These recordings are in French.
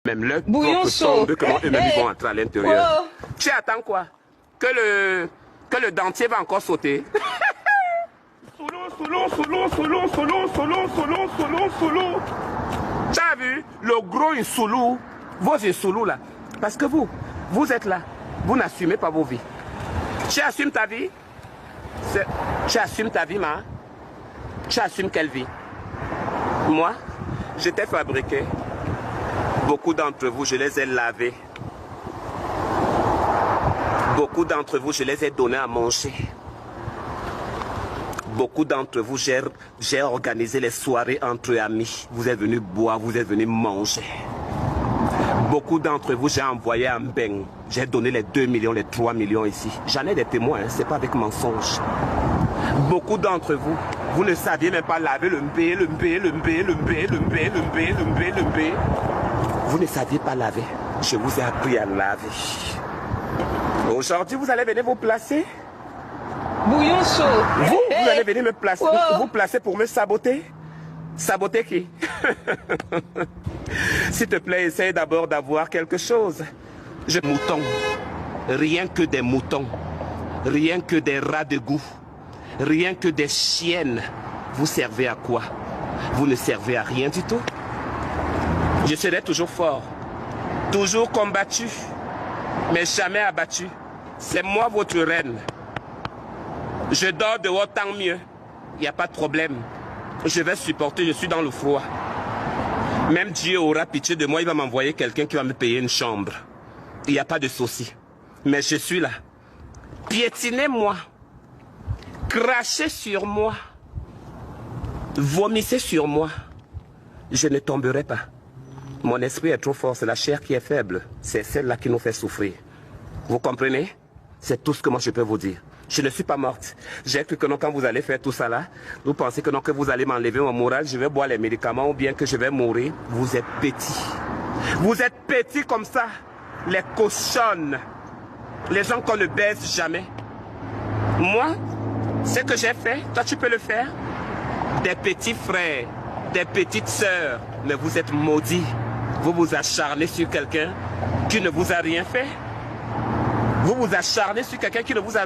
Même leur Bouillon propre chaud. tombe, comment eux-mêmes ils vont entrer à l'intérieur. Oh. Tu attends quoi? Que le dentier va encore sauter. Solo. Tu as vu le gros insoulou, vos insoulous là. Parce que vous êtes là. Vous n'assumez pas vos vies. Tu assumes ta vie? Tu assumes ta vie, ma? Tu assumes quelle vie? Moi, j'étais fabriqué. Beaucoup d'entre vous, je les ai lavés. Beaucoup d'entre vous, je les ai donnés à manger. Beaucoup d'entre vous, j'ai organisé les soirées entre amis. Vous êtes venus boire, vous êtes venus manger. Beaucoup d'entre vous, j'ai envoyé un bain. J'ai donné les 2 millions, les 3 millions ici. J'en ai des témoins, hein, c'est pas avec mensonge. Beaucoup d'entre vous, vous ne saviez même pas laver le mbé. Vous ne saviez pas laver. Je vous ai appris à laver. Aujourd'hui, vous allez venir vous placer. Bouillon chaud. Vous allez venir me placer, Oh. vous placer pour me saboter. Saboter qui? S'il te plaît, essaye d'abord d'avoir quelque chose. Moutons. Rien que des moutons. Rien que des rats de goût. Rien que des chiennes. Vous servez à quoi? Vous ne servez à rien du tout. Je serai toujours fort. Toujours combattu. Mais jamais abattu. C'est moi votre reine. Je dors dehors, tant mieux. Il n'y a pas de problème. Je vais supporter, je suis dans le froid. Même Dieu aura pitié de moi, il va m'envoyer quelqu'un qui va me payer une chambre. Il n'y a pas de souci. Mais je suis là. Piétinez-moi. Crachez sur moi. Vomissez sur moi. Je ne tomberai pas. Mon esprit est trop fort, c'est la chair qui est faible. C'est celle-là qui nous fait souffrir. Vous comprenez? C'est tout ce que moi je peux vous dire. Je ne suis pas morte. J'ai cru que non, quand vous allez faire tout ça là, vous pensez que non, que vous allez m'enlever mon moral, je vais boire les médicaments ou bien que je vais mourir. Vous êtes petits. Vous êtes petits comme ça. Les cochonnes. Les gens qu'on ne baise jamais. Moi, ce que j'ai fait, toi tu peux le faire. Des petits frères, des petites sœurs. Mais vous êtes maudits. Vous vous acharnez sur quelqu'un qui ne vous a rien fait. Vous vous acharnez sur quelqu'un qui ne vous a...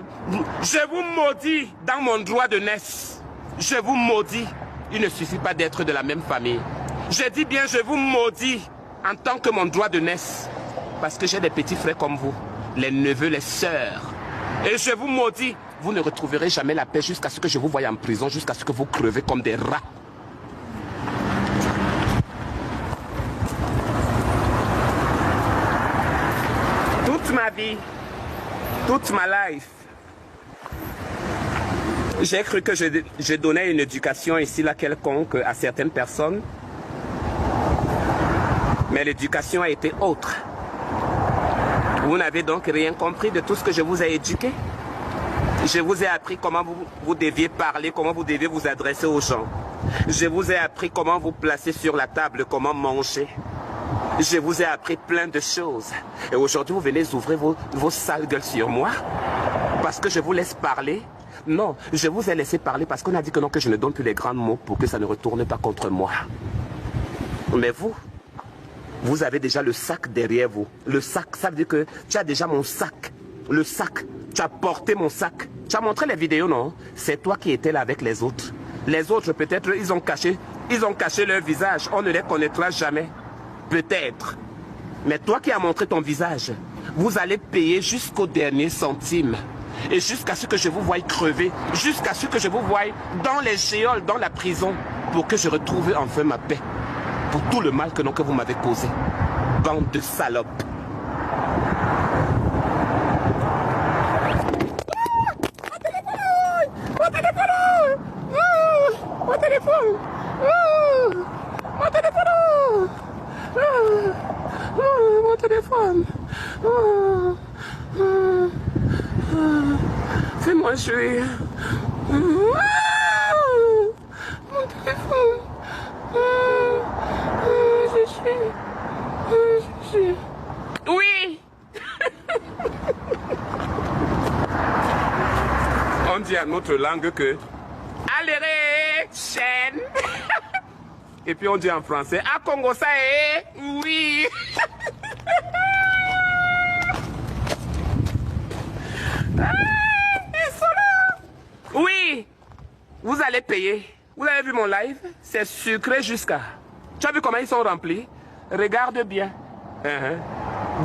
Je vous maudis dans mon droit de naissance. Je vous maudis. Il ne suffit pas d'être de la même famille. Je dis bien, je vous maudis en tant que mon droit de naissance. Parce que j'ai des petits frères comme vous. Les neveux, les sœurs. Et je vous maudis. Vous ne retrouverez jamais la paix jusqu'à ce que je vous voie en prison, jusqu'à ce que vous crevez comme des rats. Toute ma vie, toute ma life, j'ai cru que je donnais une éducation ici, là, quelconque, à certaines personnes. Mais l'éducation a été autre. Vous n'avez donc rien compris de tout ce que je vous ai éduqué. Je vous ai appris comment vous deviez parler, comment vous deviez vous adresser aux gens. Je vous ai appris comment vous placer sur la table, comment manger. Je vous ai appris plein de choses. Et aujourd'hui, vous venez ouvrir vos sales gueules sur moi. Parce que je vous laisse parler. Non, je vous ai laissé parler parce qu'on a dit que non, que je ne donne plus les grands mots pour que ça ne retourne pas contre moi. Mais vous avez déjà le sac derrière vous. Le sac, ça veut dire que tu as déjà mon sac. Le sac, tu as porté mon sac. Tu as montré les vidéos, non? C'est toi qui étais là avec les autres. Les autres, peut-être, ils ont caché leur visage. On ne les connaîtra jamais. Peut-être. Mais toi qui as montré ton visage, vous allez payer jusqu'au dernier centime. Et jusqu'à ce que je vous voie crever. Jusqu'à ce que je vous voie dans les géoles, dans la prison. Pour que je retrouve enfin ma paix. Pour tout le mal que vous m'avez causé. Bande de salopes. Mon téléphone! Mon téléphone! Mon téléphone! Fais-moi jouer! Mon téléphone! Je suis... Oui! On dit à notre langue que... Allez, chaîne! Et puis on dit en français, à Congo ça est, oui. payé. Vous avez vu mon live? C'est sucré jusqu'à... Tu as vu comment ils sont remplis? Regarde bien.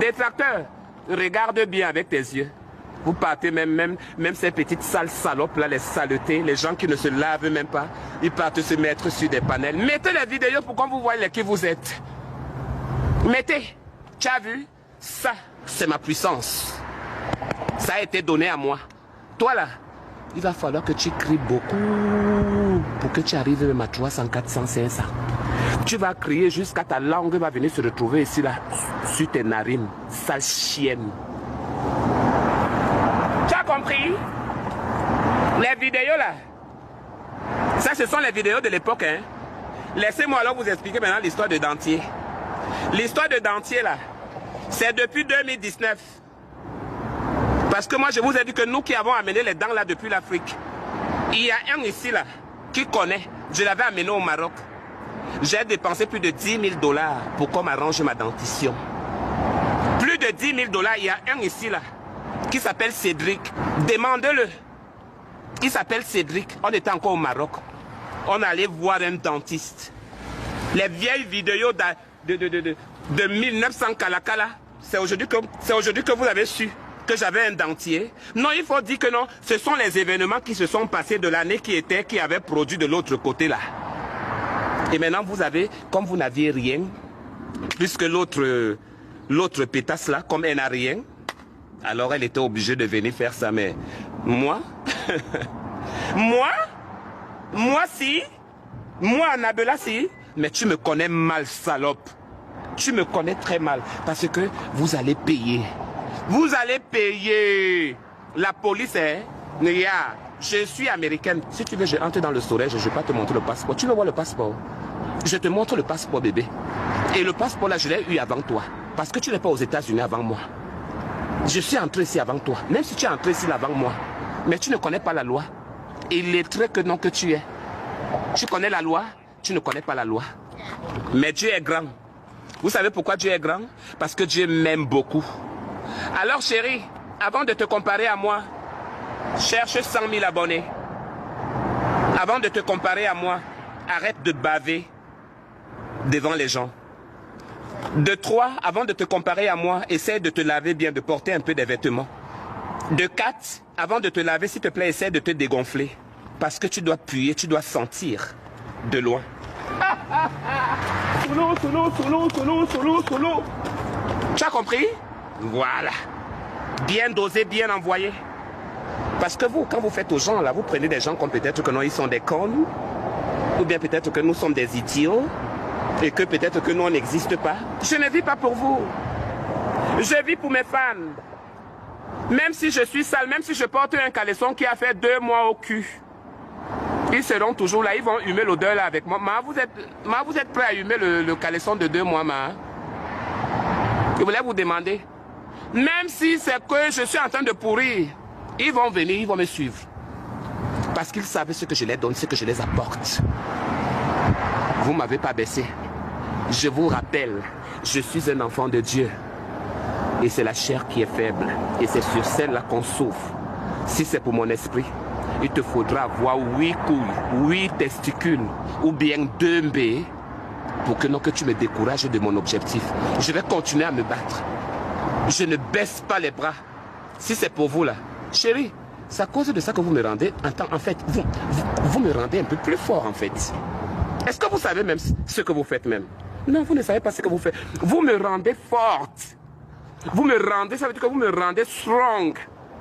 Détracteur, regarde bien avec tes yeux. Vous partez même ces petites sales salopes là, les saletés, les gens qui ne se lavent même pas, ils partent se mettre sur des panels. Mettez les vidéos pour qu'on vous voie qui vous êtes. Mettez. Tu as vu? Ça, c'est ma puissance. Ça a été donné à moi. Toi là, il va falloir que tu cries beaucoup pour que tu arrives même à 300, 400, 500. Tu vas crier jusqu'à ta langue va venir se retrouver ici là, sur tes narines, sale chienne. Tu as compris? Les vidéos là, ça ce sont les vidéos de l'époque. Hein? Laissez-moi alors vous expliquer maintenant l'histoire de Dentier. L'histoire de Dentier là, c'est depuis 2019. Parce que moi je vous ai dit que nous qui avons amené les dents là depuis l'Afrique, il y a un ici là qui connaît, je l'avais amené au Maroc. J'ai dépensé plus de 10 000 $ pour qu'on m'arrange ma dentition. Plus de 10 000 $, il y a un ici là qui s'appelle Cédric. Demandez-le. Il s'appelle Cédric. On était encore au Maroc. On allait voir un dentiste. Les vieilles vidéos de 1900 Kalakala, c'est aujourd'hui que vous avez su que j'avais un dentier. Non, il faut dire que non, ce sont les événements qui se sont passés de l'année qui avaient produit de l'autre côté là. Et maintenant vous avez, comme vous n'aviez rien, puisque l'autre pétasse là, comme elle n'a rien, alors elle était obligée de venir faire ça. Mais moi, moi si, moi Annabella si, mais tu me connais mal, salope. Tu me connais très mal, parce que vous allez payer. Vous allez payer. La police est, regarde, je suis américaine. Si tu veux, je entre dans le storage, je ne vais pas te montrer le passeport. Tu veux voir le passeport? Je te montre le passeport, bébé. Et le passeport là, je l'ai eu avant toi. Parce que tu n'es pas aux États-Unis avant moi. Je suis entré ici avant toi. Même si tu es entré ici avant moi. Mais tu ne connais pas la loi. Il est très que non que tu es. Tu connais la loi, tu ne connais pas la loi. Mais Dieu est grand. Vous savez pourquoi Dieu est grand? Parce que Dieu m'aime beaucoup. Alors chérie, avant de te comparer à moi, cherche 100 000 abonnés. Avant de te comparer à moi, arrête de baver devant les gens. De 3, avant de te comparer à moi, essaie de te laver bien, de porter un peu des vêtements. De 4, avant de te laver, s'il te plaît, essaie de te dégonfler. Parce que tu dois puer, tu dois sentir de loin. Solo. Tu as compris? Voilà. Bien dosé, bien envoyé. Parce que vous, quand vous faites aux gens, là, vous prenez des gens comme peut-être que non, ils sont des cons. Ou bien peut-être que nous sommes des idiots. Et que peut-être que nous, on n'existe pas. Je ne vis pas pour vous. Je vis pour mes fans. Même si je suis sale, même si je porte un caleçon qui a fait 2 mois au cul. Ils seront toujours là, ils vont humer l'odeur là avec moi. Vous êtes prêt à humer le caleçon de 2 mois, Je voulais vous demander. Même si c'est que je suis en train de pourrir, ils vont venir, ils vont me suivre. Parce qu'ils savent ce que je les donne, ce que je les apporte. Vous ne m'avez pas baissé. Je vous rappelle, je suis un enfant de Dieu. Et c'est la chair qui est faible. Et c'est sur celle-là qu'on souffre. Si c'est pour mon esprit, il te faudra avoir 8 couilles, 8 testicules, ou bien 2 mbé, pour que non que tu me décourages de mon objectif. Je vais continuer à me battre. Je ne baisse pas les bras. Si c'est pour vous là, chérie, c'est à cause de ça que vous me rendez, en fait, vous me rendez un peu plus fort en fait. Est-ce que vous savez même ce que vous faites même? Non, vous ne savez pas ce que vous faites. Vous me rendez forte. Vous me rendez, ça veut dire que vous me rendez strong.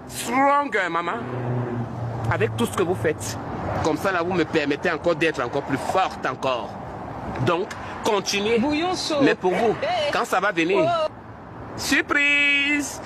Strong, maman. Avec tout ce que vous faites. Comme ça, là, vous me permettez encore d'être encore plus forte encore. Donc, continuez. Bouillon chaud. Mais pour vous, quand ça va venir, surprise.